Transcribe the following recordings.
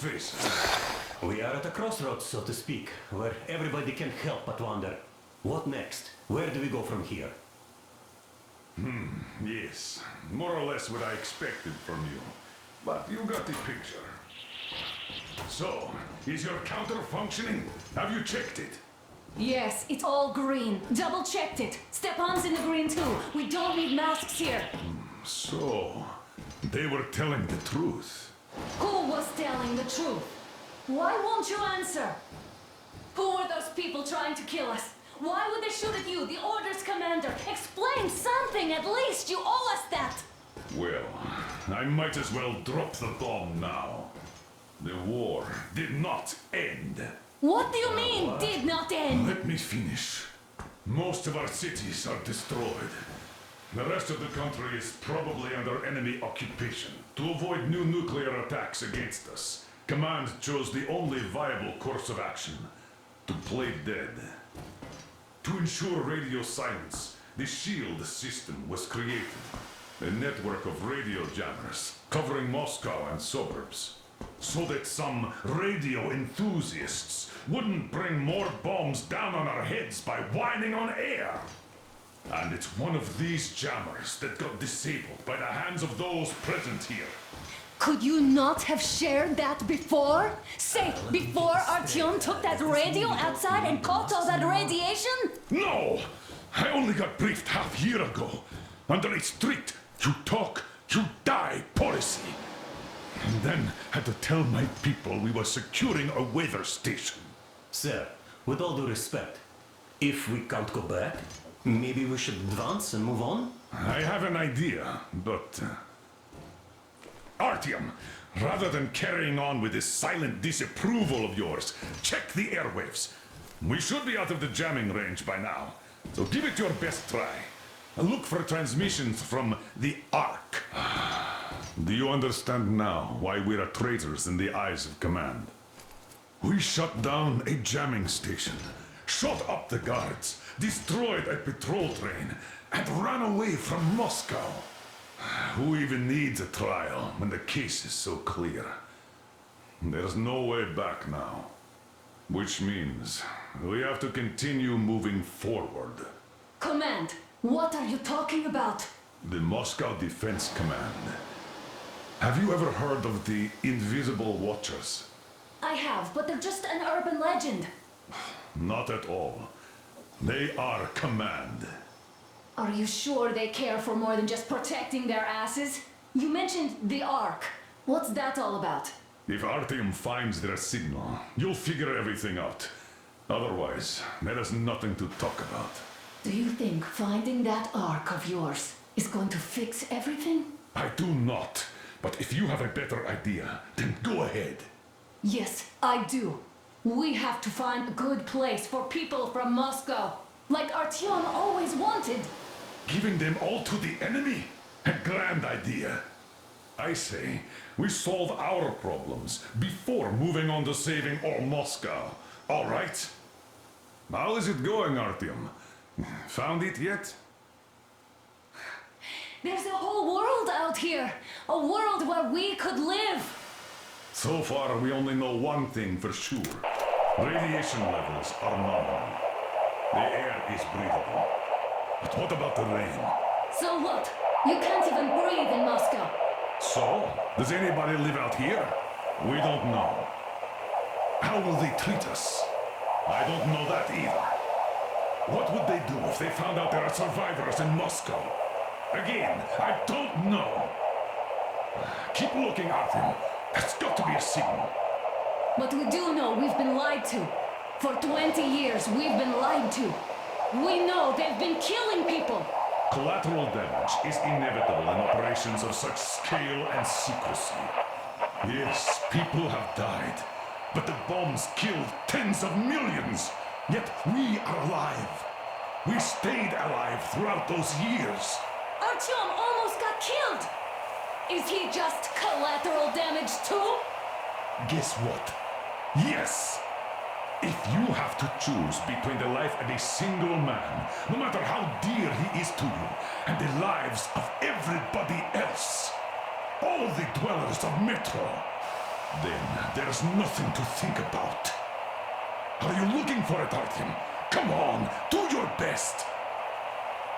faces. We are at a crossroads, so to speak, where everybody can't help but wonder, what next? Where do we go from here? Yes, more or less what I expected from you. But you got the picture. So, is your counter functioning? Have you checked it? Yes, it's all green. Double checked it. Stepan's in the green too. We don't need masks here. So, they were telling the truth. Who was telling the truth? Why won't you answer? Who were those people trying to kill us? Why would they shoot at you, the Order's commander? Explain something at least! You owe us that! Well, I might as well drop the bomb now. The war did not end. What do you mean, did not end? Let me finish. Most of our cities are destroyed. The rest of the country is probably under enemy occupation. To avoid new nuclear attacks against us, Command chose the only viable course of action: to play dead. To ensure radio silence, the SHIELD system was created. A network of radio jammers covering Moscow and suburbs. So that some radio enthusiasts wouldn't bring more bombs down on our heads by whining on air. And it's one of these jammers that got disabled by the hands of those present here. Could you not have shared that before? Say, before Artyom took that radio outside and caught all that radiation? No! I only got briefed half year ago, under a strict you talk, you die policy. And then had to tell my people we were securing a weather station. Sir, with all due respect, if we can't go back, maybe we should advance and move on? I have an idea, but... Artyom, rather than carrying on with this silent disapproval of yours, check the airwaves. We should be out of the jamming range by now, so give it your best try. And look for transmissions from the Ark. Do you understand now why we are traitors in the eyes of Command? We shut down a jamming station, shot up the guards, destroyed a patrol train, and ran away from Moscow. Who even needs a trial when the case is so clear? There's no way back now. Which means we have to continue moving forward. Command, what are you talking about? The Moscow Defense Command. Have you ever heard of the Invisible Watchers? I have, but they're just an urban legend. Not at all. They are Command. Are you sure they care for more than just protecting their asses? You mentioned the Ark. What's that all about? If Artyom finds their signal, you'll figure everything out. Otherwise, there is nothing to talk about. Do you think finding that Ark of yours is going to fix everything? I do not. But if you have a better idea, then go ahead. Yes, I do. We have to find a good place for people from Moscow, like Artyom always wanted. Giving them all to the enemy? A grand idea. I say, we solve our problems before moving on to saving all Moscow. All right? How is it going, Artyom? Found it yet? There's a whole world out here. A world where we could live. So far, we only know one thing for sure. Radiation levels are nominal. The air is breathable. But what about the rain? So what? You can't even breathe in Moscow. So, does anybody live out here? We don't know. How will they treat us? I don't know that either. What would they do if they found out there are survivors in Moscow? Again, I don't know. Keep looking at them. There's got to be a signal. But we do know we've been lied to. For 20 years, we've been lied to. We know they've been killing people. Collateral damage is inevitable in operations of such scale and secrecy. Yes, people have died, but the bombs killed tens of millions. Yet we are alive. We stayed alive throughout those years. Artyom almost got killed. Is he just collateral damage too? Guess what? Yes! If you have to choose between the life of a single man, no matter how dear he is to you, and the lives of everybody else, all the dwellers of Metro, Then there's nothing to think about. Are you looking for it, Artyom? Come on, do your best.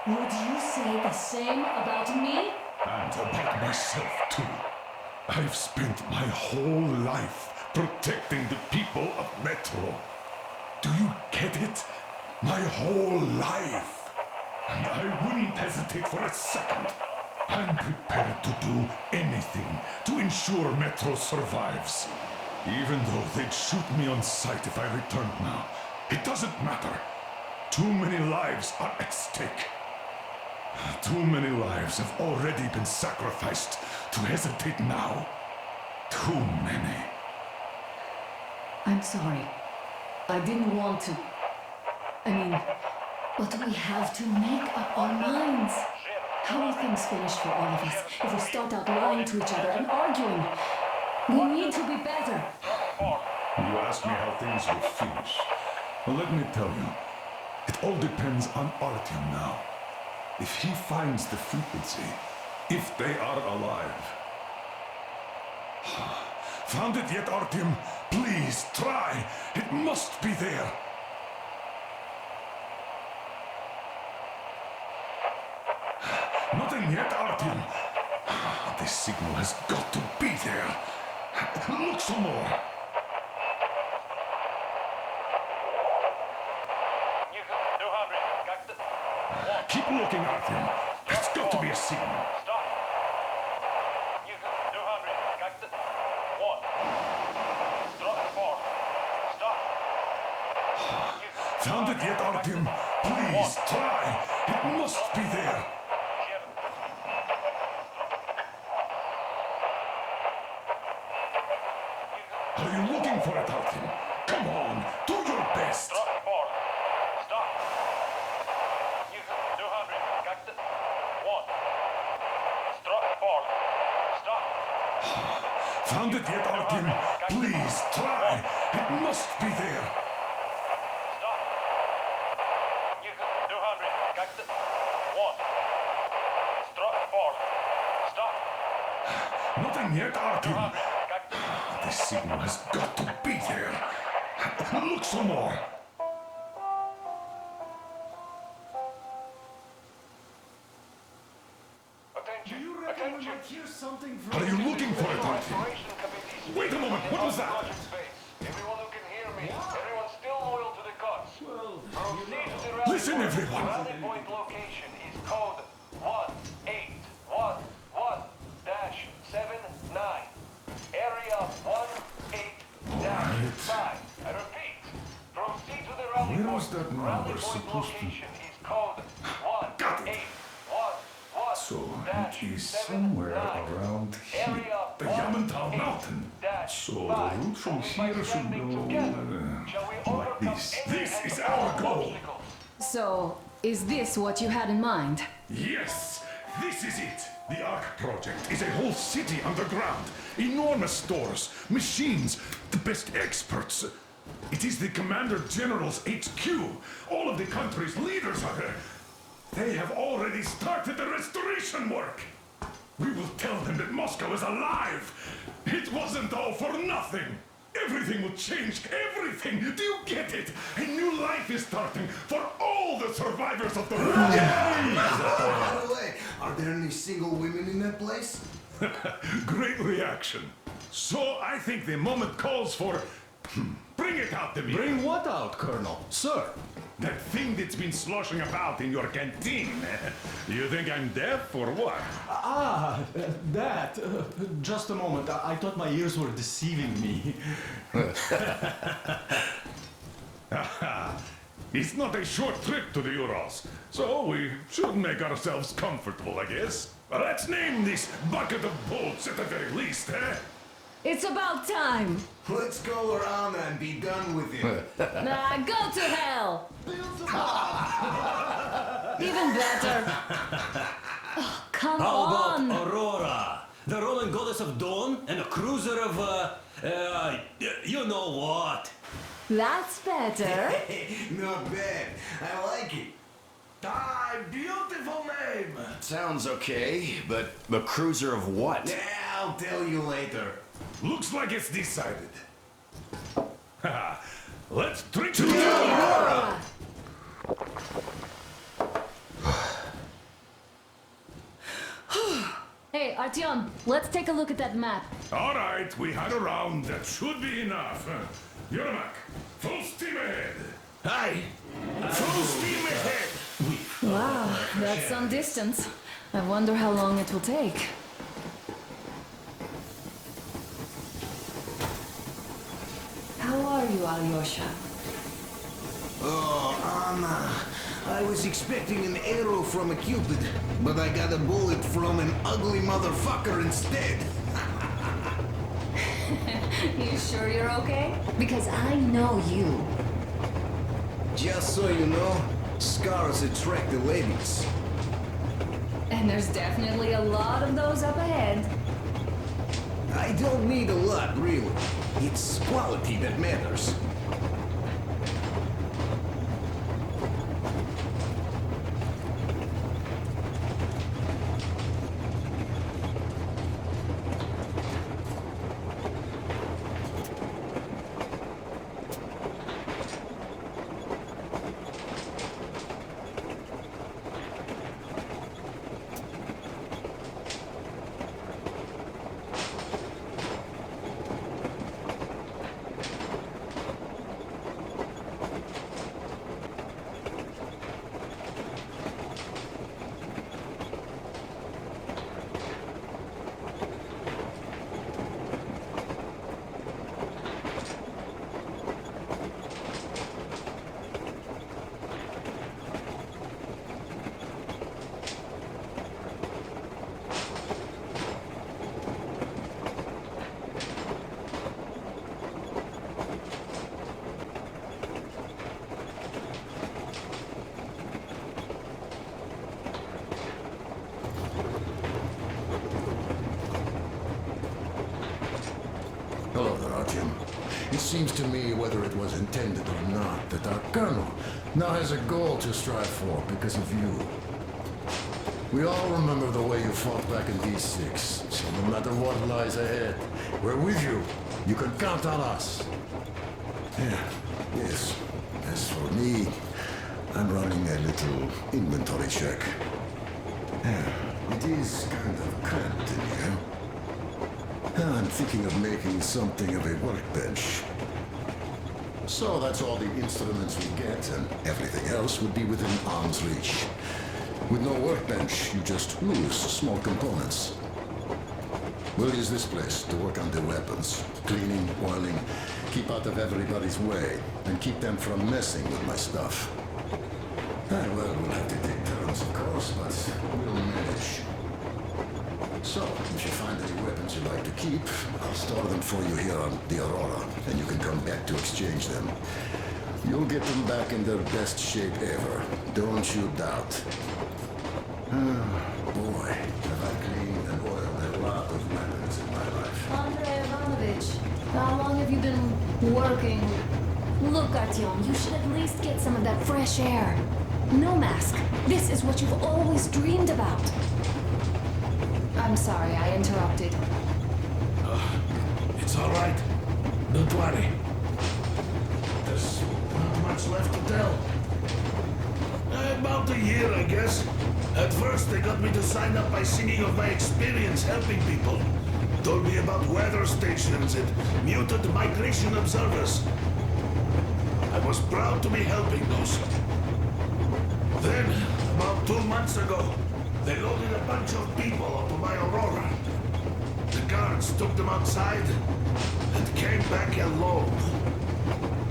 Would you say the same about me? And about myself, too. I've spent my whole life protecting the people of Metro. Do you get it? My whole life. And I wouldn't hesitate for a second. I'm prepared to do anything to ensure Metro survives. Even though they'd shoot me on sight if I returned now. It doesn't matter. Too many lives are at stake. Too many lives have already been sacrificed to hesitate now. Too many. I'm sorry. I didn't want to. I mean, but we have to make up our minds. How will things finish for all of us if we start out lying to each other and arguing? We need to be better. You ask me how things will finish. Well, let me tell you. It all depends on Artyom now. If he finds the frequency, if they are alive. Found it yet, Artyom? Please, try. It must be there. Nothing yet, Artyom. This signal has got to be there. Look some more. Keep looking, Artyom. There's got to be a signal. Found it yet, Artyom? Please, try. It must be there. Are you looking for it, Artyom? Come on, do your best. Found it yet, Artyom? Please, try. It must be there. Nothing yet, Artyom. This signal has got to be there. Look some more. Are you looking for it, Artyom? Wait a moment, what was that? Everyone who can hear me, everyone's still loyal to the cause. Proceed to the rally Listen, point. everyone. Rally point location is code 1811-79. Area 18-5. I repeat, proceed to the rally Where point. was that number Rally point supposed to- location is code Got it. 1811-79. So it is somewhere around here. The Yamantau Mountain. So the route from here should go like this. This is our goal. So, is this what you had in mind? Yes, this is it. The Ark Project is a whole city underground. Enormous stores, machines, the best experts. It is the Commander General's HQ. All of the country's leaders are there. They have already started the restoration work. We will tell them that Moscow is alive. It wasn't all for nothing. Everything will change, everything. Do you get it? A new life is starting for all the survivors of the war. By the way, are there any single women in that place? Great reaction. So I think the moment calls for... Bring it out to me. Bring what out, Colonel? Sir? That thing that's been sloshing about in your canteen. You think I'm deaf or what? That. Just a moment. I thought my ears were deceiving me. It's not a short trip to the Urals, so we should make ourselves comfortable, I guess. Let's name this bucket of bolts at the very least, eh? It's about time! Let's go around and be done with it. Nah, go to hell! Even better. Oh, come How on! about Aurora? The Roman goddess of dawn and a cruiser of, you know what? That's better. Not bad. I like it. Ah, beautiful name! Sounds okay, but the cruiser of what? Yeah, I'll tell you later. Looks like it's decided. Haha. Let's drink to the Aurora! Hey, Artyom, let's take a look at that map. All right, we had a round. That should be enough. Yermak, full steam ahead. Aye. Full steam ahead. Wow, that's some distance. I wonder how long it will take. How are you, Alyosha? Oh, Anna. I was expecting an arrow from a Cupid, but I got a bullet from an ugly motherfucker instead. You sure you're okay? Because I know you. Just so you know, scars attract the ladies. And there's definitely a lot of those up ahead. I don't need a lot, really. It's quality that matters. Hello there, Artyom. It seems to me, whether it was intended or not, that our colonel now has a goal to strive for because of you. We all remember the way you fought back in D6, so no matter what lies ahead, we're with you. You can count on us. Yes. As for me, I'm running a little inventory check. It is kind of cramped in here. I'm thinking of making something of a workbench. So that's all the instruments we get, and everything else would be within arm's reach. With no workbench, you just lose small components. We'll use this place to work on the weapons. Cleaning, oiling, keep out of everybody's way, and keep them from messing with my stuff. Well, we'll have to take turns, of course, but we'll manage. So, if you find any weapons you'd like to keep, I'll store them for you here on the Aurora, and you can come back to exchange them. You'll get them back in their best shape ever. Don't you doubt. Boy, have I cleaned and oiled a lot of weapons in my life. Andrei Ivanovich, how long have you been working? Look, Artyom, you should at least get some of that fresh air. No mask. This is what you've always dreamed about. I'm sorry, I interrupted. It's all right. Don't worry. There's not much left to tell. About a year, I guess. At first, they got me to sign up by singing of my experience helping people. Told me about weather stations and muted migration observers. I was proud to be helping those. Then, about 2 months ago, they loaded a bunch of people onto my Aurora. The guards took them outside and came back alone.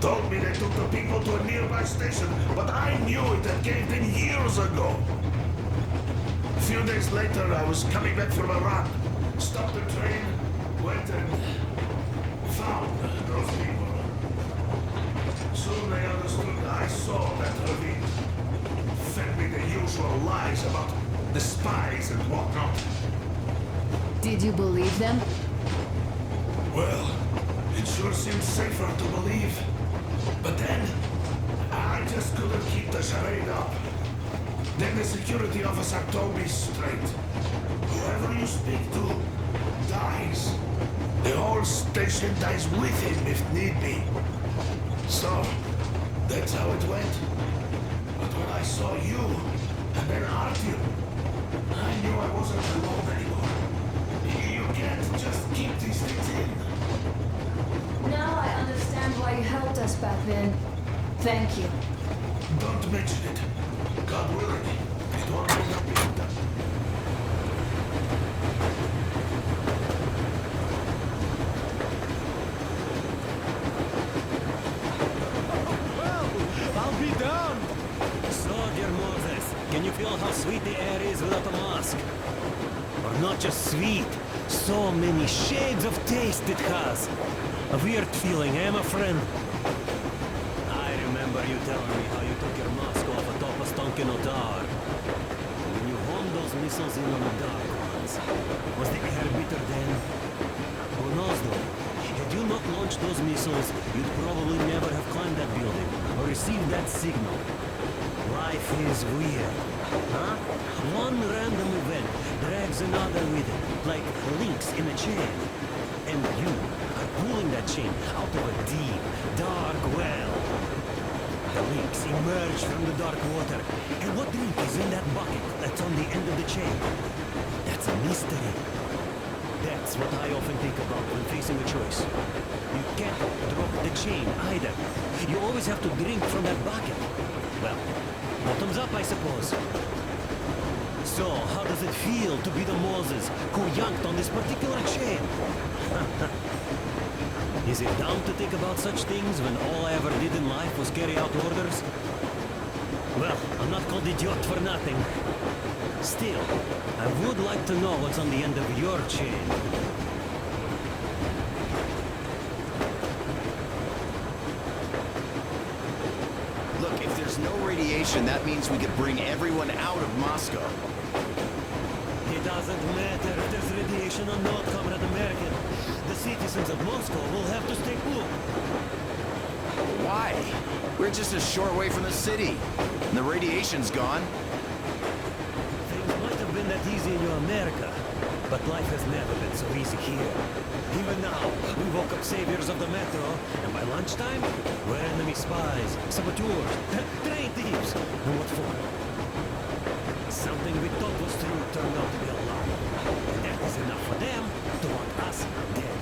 Told me they took the people to a nearby station, but I knew it had caved in years ago. A few days later, I was coming back from a run. Stopped the train, went and found those people. Soon they understood I saw that ravine. Fed me the usual lies about the spies and whatnot. Did you believe them? Well, it sure seemed safer to believe. But then, I just couldn't keep the charade up. Then the security officer told me straight. Whoever you speak to, dies. the whole station dies with him if need be. So, that's how it went. But when I saw you, and then Artyom, I knew I wasn't alone anymore. You can't just keep these things in. Now I understand why you helped us back then. Thank you. Don't mention it. God willing, it won't end up being done. I'll be down. So, dear Moses, can you feel how sweet the air is without a mask? Or not just sweet, so many shades of taste it has. A weird feeling, eh, my friend? I remember you telling me how you took your mask off atop a Stonkino tower. When you homed those missiles in on the dark ones, was the air bitter then? Who knows though? Had you not launched those missiles, you'd probably never have climbed that building or received that signal. Life is weird, huh? One random event drags another with it, like links in a chain. And you are pulling that chain out of a deep, dark well. The links emerge from the dark water. And what link is in that bucket that's on the end of the chain? That's a mystery. That's what I often think about when facing a choice. You can't drop the chain either. You always have to drink from that bucket. Well, bottoms up, I suppose. So, how does it feel to be the Moses who yanked on this particular chain? Is it dumb to think about such things when all I ever did in life was carry out orders? Well, I'm not called idiot for nothing. Still, I would like to know what's on the end of your chain. Look, if there's no radiation, that means we could bring everyone out of Moscow. It doesn't matter if there's radiation or not, Comrade American. The citizens of Moscow will have to stay put. Why? We're just a short way from the city. And the radiation's gone. Things might have been that easy in your America, but life has never been so easy here. Even now, we woke up saviors of the metro, and by lunchtime, we're enemy spies, saboteurs, train thieves. And what for? Something we thought was true turned out to be a lie. And that is enough for them to want us dead.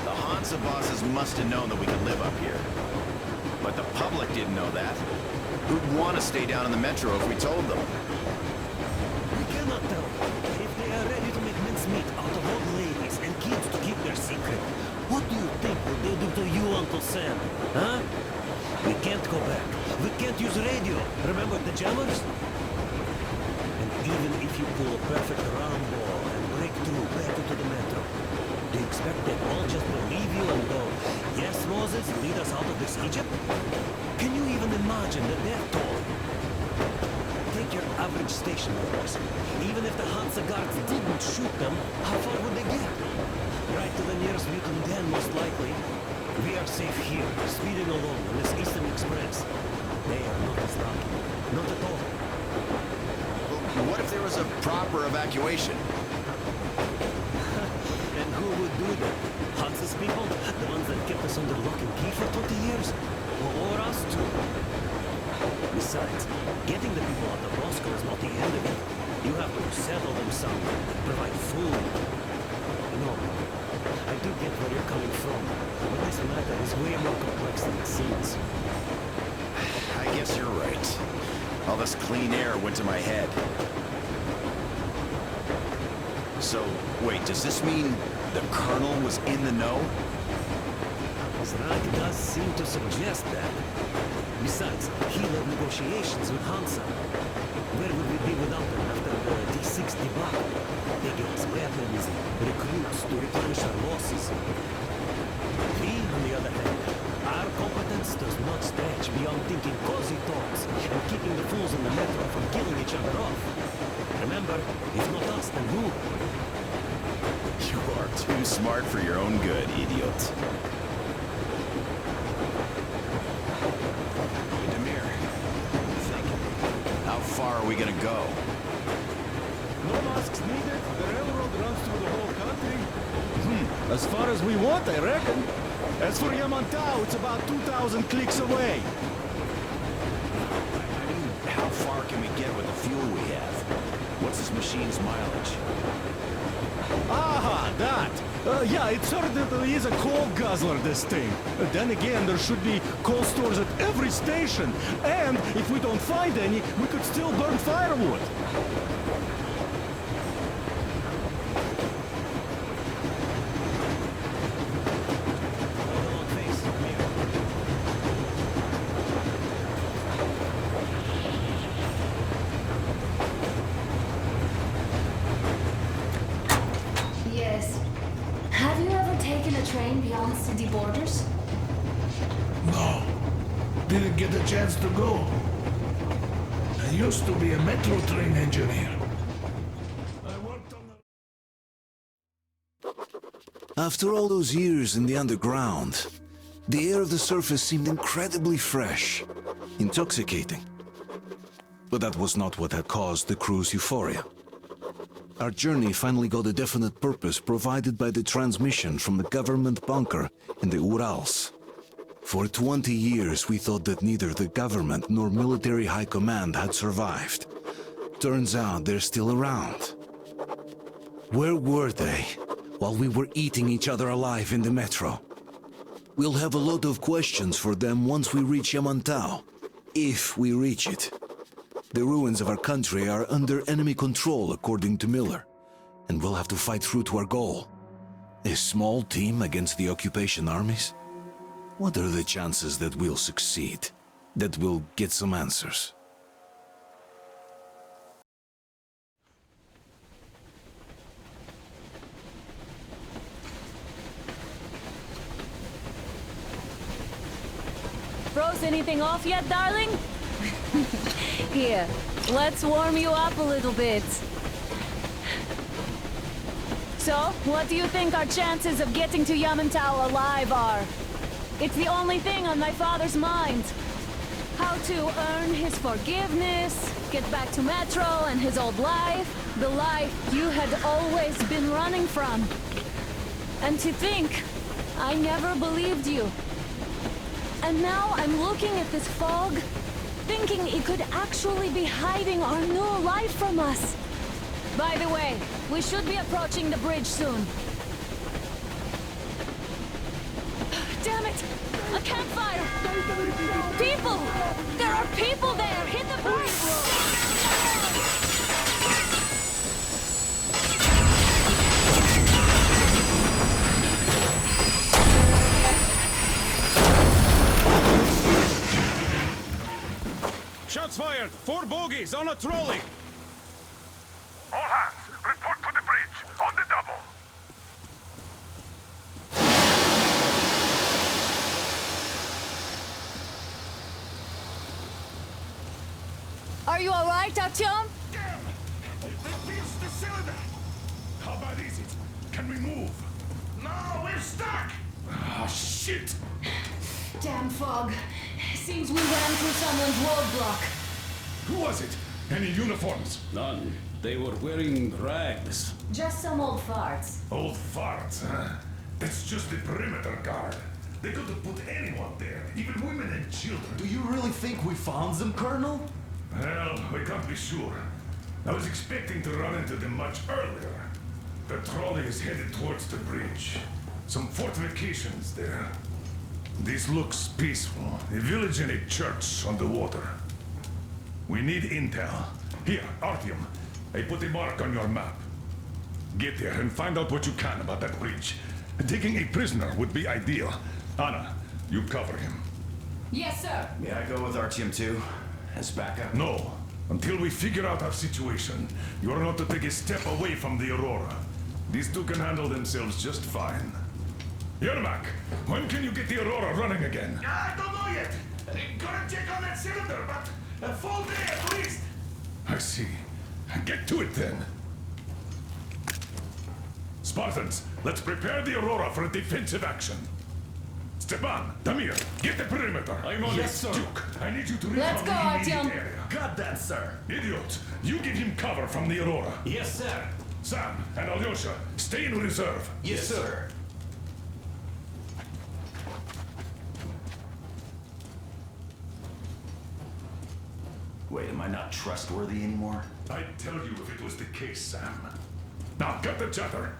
The Hansa bosses must have known that we could live up here. But the public didn't know that. Who'd want to stay down in the metro if we told them? We cannot tell. If they are ready to make mincemeat out of old ladies and kids to keep their secret, what do you think will they do to you, Uncle Sam? Huh? We can't go back. We can't use radio. Remember the jammers? And even if you pull a perfect round ball and break through back into the metro, do you expect them all just believe you and go, yes, Moses, lead us out of this Egypt? Can you even imagine the death toll? Take your average station workers. Even if the Hansa guards didn't shoot them, how far would they get? Right to the nearest mutant den, most likely. We are safe here, speeding along on this Eastern Express. They are not as lucky. Not at all. Well, what if there was a proper evacuation? And who would do that? Hansa's people? The ones that kept us under lock and key for 20 years? Or us too? Besides, getting the people out of Moscow is not the end of it. You have to settle them somewhere, provide food. No, I do get where you're coming from, but this matter is way more complex than it seems. I guess you're right. All this clean air went to my head. So, wait, does this mean the Colonel was in the know? Zrak does seem to suggest that. Besides, he led negotiations with Hansa. Where would we be without them after the D6 debacle? They gave us weapons and recruits to replenish our losses. We, on the other hand, our competence does not stretch beyond thinking cozy thoughts and keeping the fools in the metro from killing each other off. Remember, if not us, then who? You are too smart for your own good, idiot. Hey, Demir, what do you think? How far are we gonna go? No masks needed. The railroad runs through the whole country. As far as we want, I reckon. As for Yamantau, it's about 2,000 clicks away. I mean, how far can we get with the fuel we have? What's this machine's mileage? Aha, that! Yeah, it certainly is a coal guzzler, this thing. Then again, there should be coal stores at every station. And if we don't find any, we could still burn firewood. Yes. Have you ever taken a train beyond city borders? No. Didn't get a chance to go. I used to be a metro train engineer. I worked on the... After all those years in the underground, the air of the surface seemed incredibly fresh, intoxicating. But that was not what had caused the crew's euphoria. Our journey finally got a definite purpose provided by the transmission from the government bunker in the Urals. For 20 years, we thought that neither the government nor military high command had survived. Turns out they're still around. Where were they while we were eating each other alive in the metro? We'll have a lot of questions for them once we reach Yamantau, if we reach it. The ruins of our country are under enemy control, according to Miller, and we'll have to fight through to our goal. A small team against the occupation armies? What are the chances that we'll succeed? That we'll get some answers? Froze anything off yet, darling? Here, let's warm you up a little bit. So, what do you think our chances of getting to Yamantau alive are? It's the only thing on my father's mind. How to earn his forgiveness, get back to Metro and his old life, the life you had always been running from. And to think, I never believed you. And now I'm looking at this fog, thinking it could actually be hiding our new life from us. By the way, we should be approaching the bridge soon. Damn it! A campfire! People! There are people there! Hit the bridge! Shots fired! 4 bogies on a trolley! All hands, report to the bridge, on the double. Are you alright, Artyom? Damn! They pierced the cylinder! How bad is it? Can we move? No, we're stuck! Ah, shit! Damn fog. Seems we ran through someone's roadblock. Who was it? Any uniforms? None. They were wearing rags. Just some old farts. Old farts, huh? That's just the perimeter guard. They could have put anyone there, even women and children. Do you really think we found them, Colonel? Well, we can't be sure. I was expecting to run into them much earlier. The trolley is headed towards the bridge. Some fortifications there. This looks peaceful. A village and a church on the water. We need intel. Here, Artyom. I put a mark on your map. Get there and find out what you can about that bridge. Taking a prisoner would be ideal. Anna, you cover him. Yes, sir. May I go with Artyom too? As backup? No. Until we figure out our situation, you are not to take a step away from the Aurora. These two can handle themselves just fine. Yermak, when can you get the Aurora running again? I don't know yet. Gotta check on that cylinder, but a full day at least. I see. Get to it then. Spartans, let's prepare the Aurora for a defensive action. Stepan, Damir, get the perimeter. I'm on Yes, it, sir. Duke, I need you to Let's recon go, the immediate Artyom. area. Got that, sir. Idiot, you give him cover from the Aurora. Yes, sir. Sam and Alyosha, stay in reserve. Yes, sir. Wait, am I not trustworthy anymore? I'd tell you if it was the case, Sam. Now cut the chatter.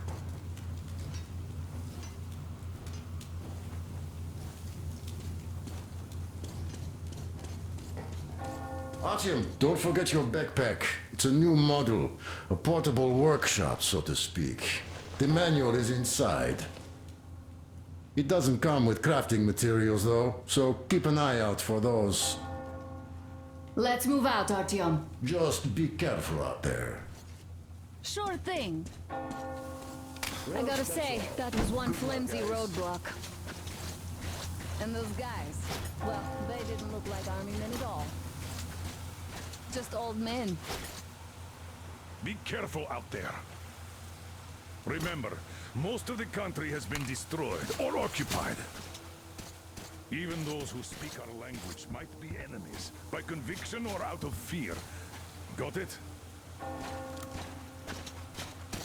Artyom, don't forget your backpack. It's a new model. A portable workshop, so to speak. The manual is inside. It doesn't come with crafting materials, though, so keep an eye out for those. Let's move out, Artyom. Just be careful out there. Sure thing. I gotta say, that was one flimsy roadblock. And those guys, well, they didn't look like army men at all. Just old men. Be careful out there. Remember, most of the country has been destroyed or occupied. Even those who speak our language might be enemies, by conviction or out of fear. Got it?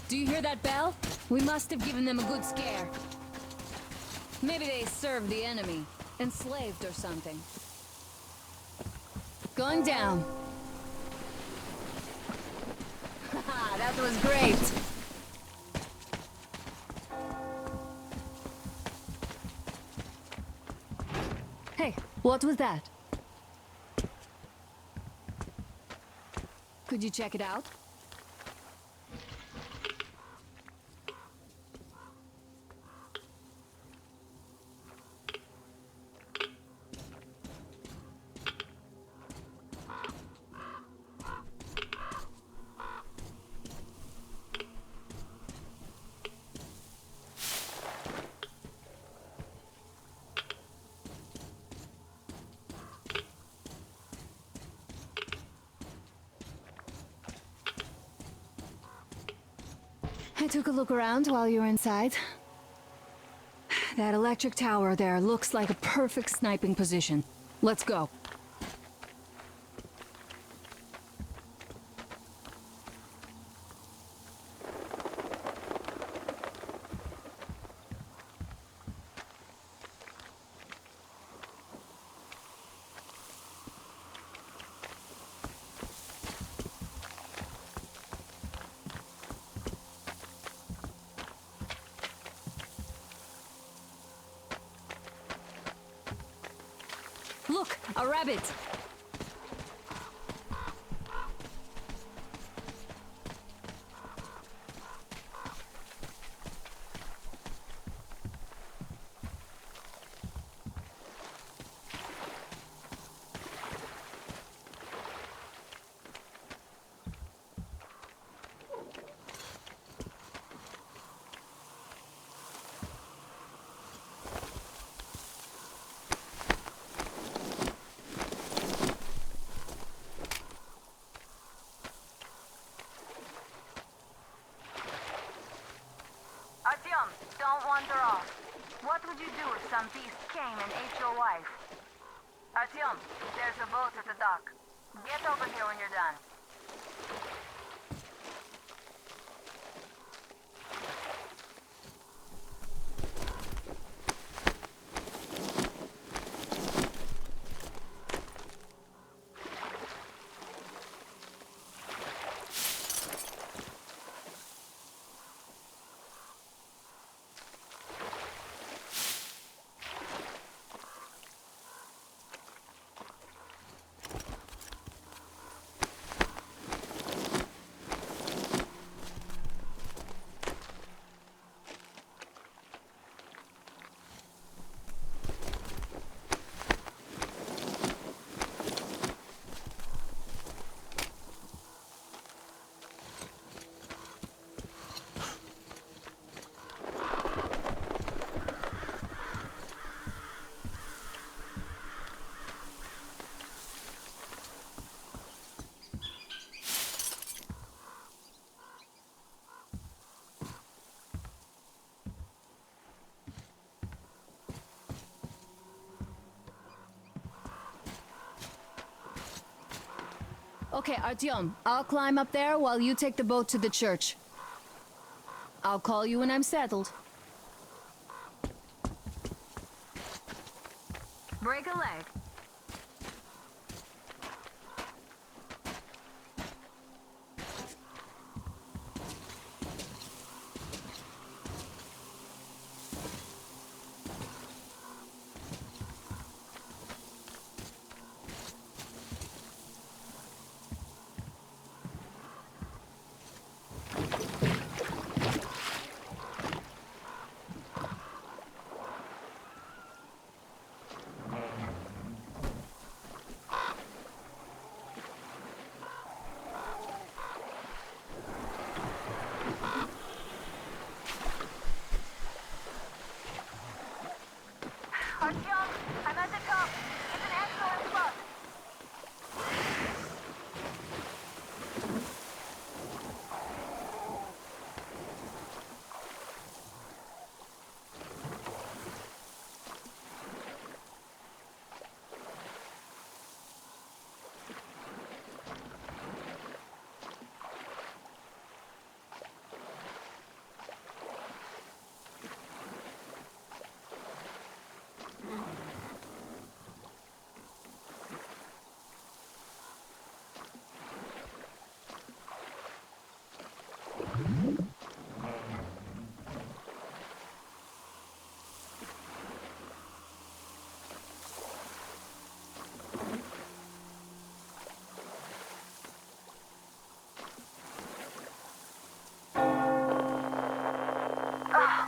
Do you hear that bell? We must have given them a good scare. Maybe they served the enemy, enslaved or something. Going down. Haha, that was great. Hey, what was that? Could you check it out? I took a look around while you were inside. That electric tower there looks like a perfect sniping position. Let's go. Look, a rabbit! Artyom, don't wander off. What would you do if some beast came and ate your wife? Artyom, there's a boat at the dock. Get over here when you're done. Okay, Artyom, I'll climb up there while you take the boat to the church. I'll call you when I'm settled. Break a leg. the top. It's an excellent spot.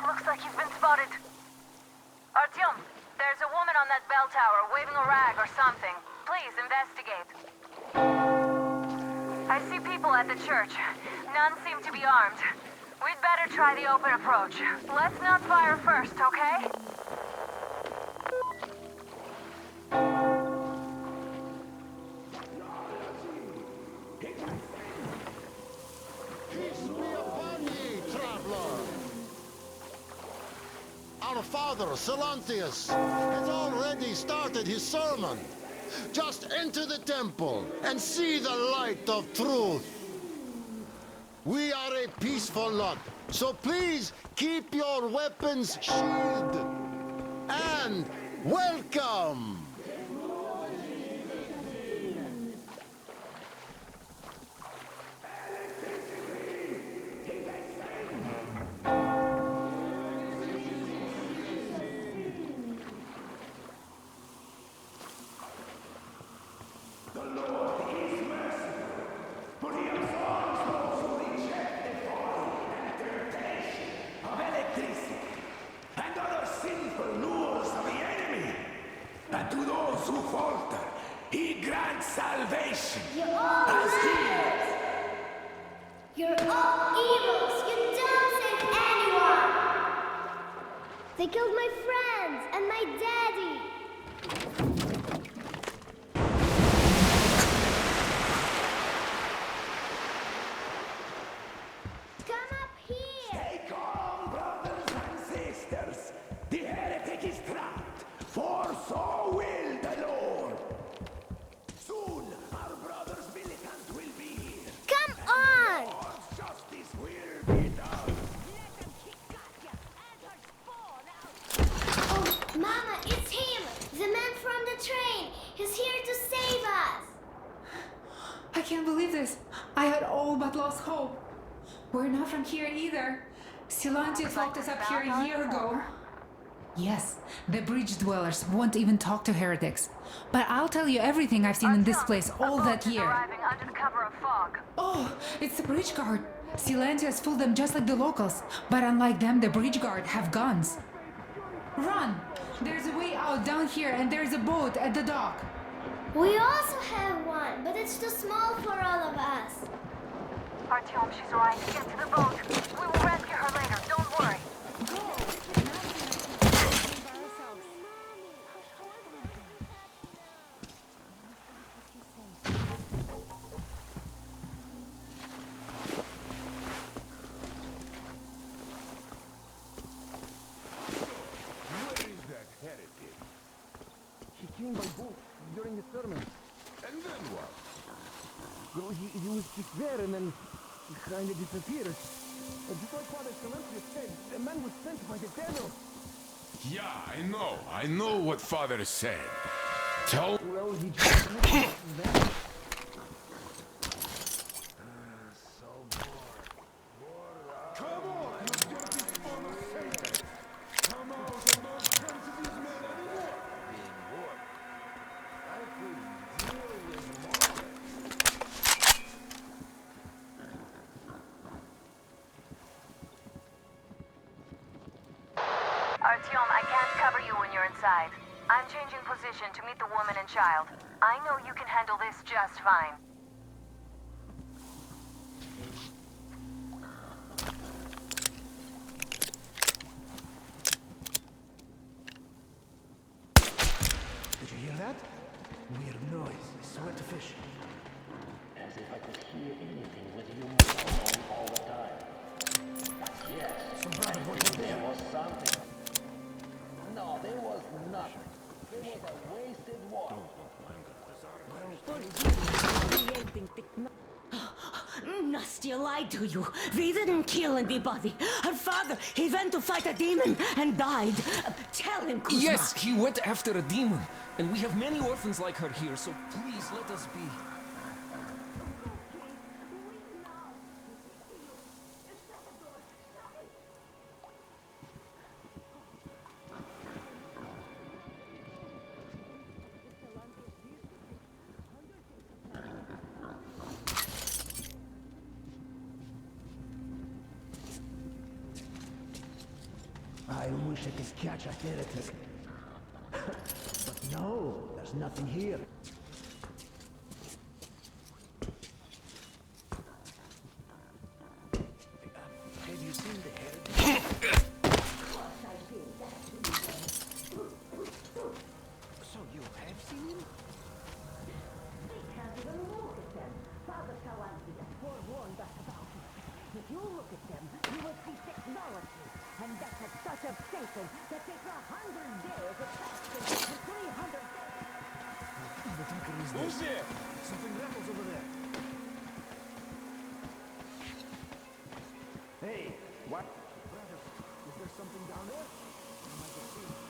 Looks like you've been spotted. Artyom, there's a woman on that bell tower waving a rag or something. Please investigate. I see people at the church. None seem to be armed. We'd better try the open approach. Let's not fire first, okay? Peace be upon ye, traveler. Our father, Silantius, has already started his sermon. Just enter the temple and see the light of truth. We are a peaceful lot, so please keep your weapons sheathed. And welcome! Salvation! You're all liars! You're all evils! You don't save anyone! They killed my friends and my daddy! Come up here! Stay calm, brothers and sisters! The heretic is trapped, for so will the Lord! Soon, our brother's militant will be here. Come on! God's justice will be done. Let them kick Katya and her spawn out! Oh, Mama, it's him! The man from the train! He's here to save us! I can't believe this. I had all but lost hope. We're not from here either. Silantius locked us up here a year ago. Yes, the bridge dwellers won't even talk to heretics. But I'll tell you everything I've seen in this place all that year. Arriving under the cover of fog. Oh, it's the bridge guard. Silantius fooled them just like the locals. But unlike them, the bridge guard have guns. Run! There's a way out down here and there's a boat at the dock. We also have one, but it's too small for all of us. Artyom, she's right. Get to the boat. We will rescue her later. Don't worry. He came by boat during the sermon. And then what? Well, he was just there and then he kind of disappeared. Just like Father Silantius said, the man was sent by the devil. Yeah, I know what Father said. Tell... Well, he just vanished. Come on, you dirty spawn of Satan! Come out and don't come to these men anymore! Artyom, I can't cover you when you're inside. I'm changing position to meet the woman and child. I know you can handle this just fine. hear that? Weird noise. I swear to fish. As if I could hear anything with you moving all the time. Yes, So, brother, what was there there? was something. No, there was nothing. There was a wasted walk. Nastya lied to you. We didn't kill anybody. Her father, he went to fight a demon and died. Tell him, Kuzma. Yes, he went after a demon. And we have many orphans like her here, so please let us be. I wish I could catch a heretic. But no, there's nothing here. Have you seen the heretic? So you have seen him? They can't even look at them. Father Salantia forewarned us about it. If you look at them, you will see technology. And that's at such obsession that takes 100 days of fasting and 300 days. Who the fucker is this? Who's there? Something rattles over there. Hey, what? Brother, is there something down there? I might have seen it.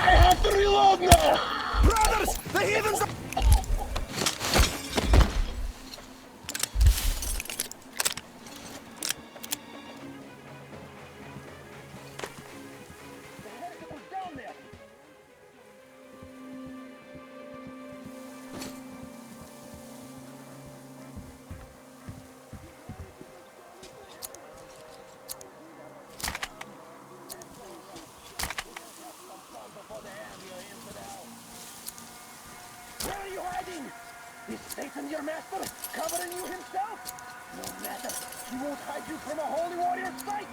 I have to reload now! Brothers! The heathens are... The heretic was down there! Where are you hiding? Is Satan your master, covering you himself? No matter, he won't hide you from a holy warrior's sight!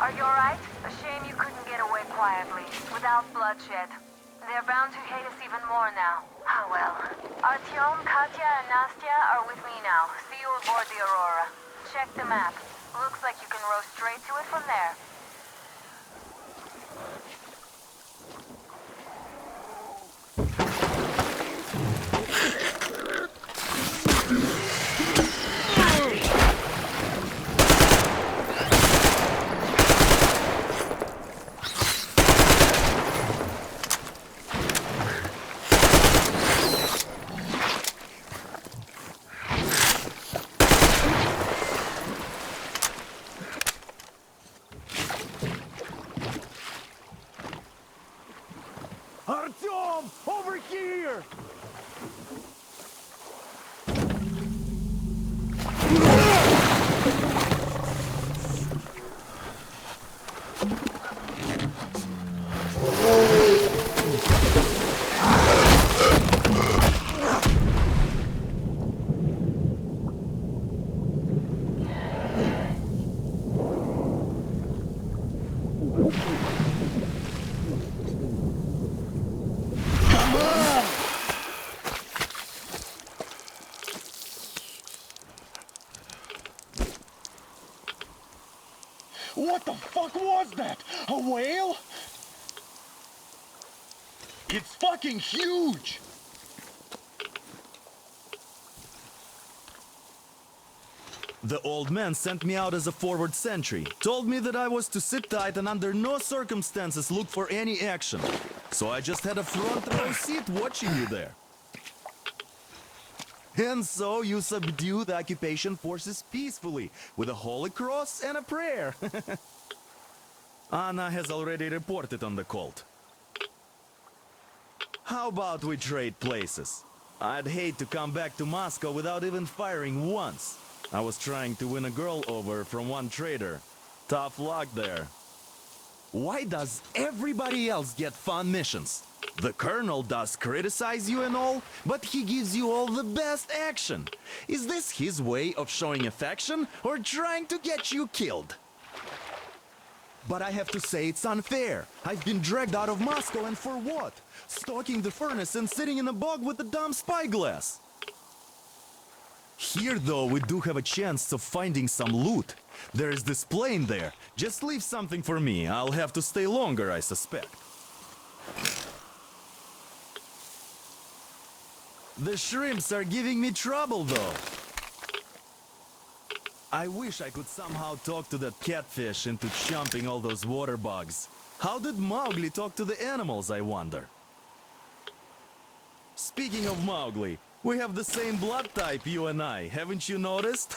Are you alright? A shame you couldn't get away quietly, without bloodshed. They're bound to hate us even more now. Ah, well. Artyom, Katya, and Nastya are with me now. See you aboard the Aurora. Check the map. Looks like you can row straight to it from there. fuck was that? A whale? It's fucking huge! The old man sent me out as a forward sentry. Told me that I was to sit tight and under no circumstances look for any action. So I just had a front row seat watching you there. And so you subdue the occupation forces peacefully with a holy cross and a prayer. Anna has already reported on the cult. How about we trade places? I'd hate to come back to Moscow without even firing once. I was trying to win a girl over from one trader. Tough luck there. Why does everybody else get fun missions? The colonel does criticize you and all, but he gives you all the best action. Is this his way of showing affection or trying to get you killed? But I have to say it's unfair. I've been dragged out of Moscow, and for what? Stalking the furnace and sitting in a bog with a dumb spyglass. Here, though, we do have a chance of finding some loot. There is this plane there. Just leave something for me. I'll have to stay longer, I suspect. The shrimps are giving me trouble, though. I wish I could somehow talk to that catfish into chomping all those water bugs. How did Mowgli talk to the animals, I wonder? Speaking of Mowgli, we have the same blood type, you and I. Haven't you noticed?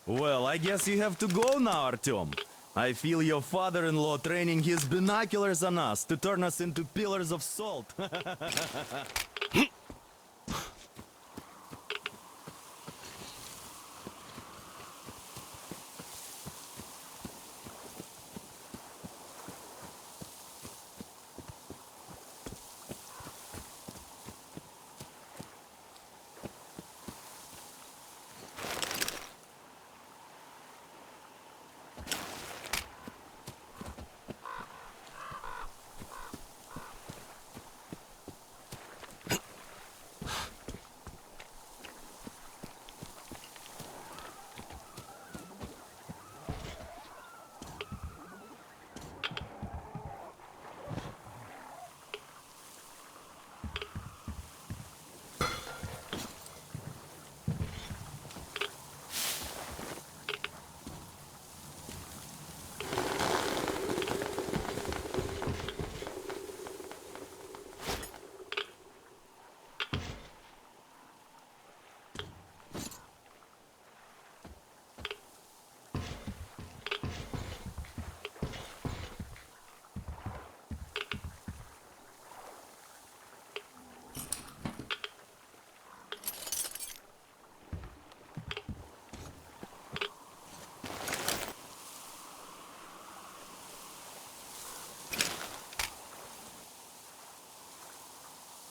Well, I guess you have to go now, Artyom. I feel your father-in-law training his binoculars on us to turn us into pillars of salt.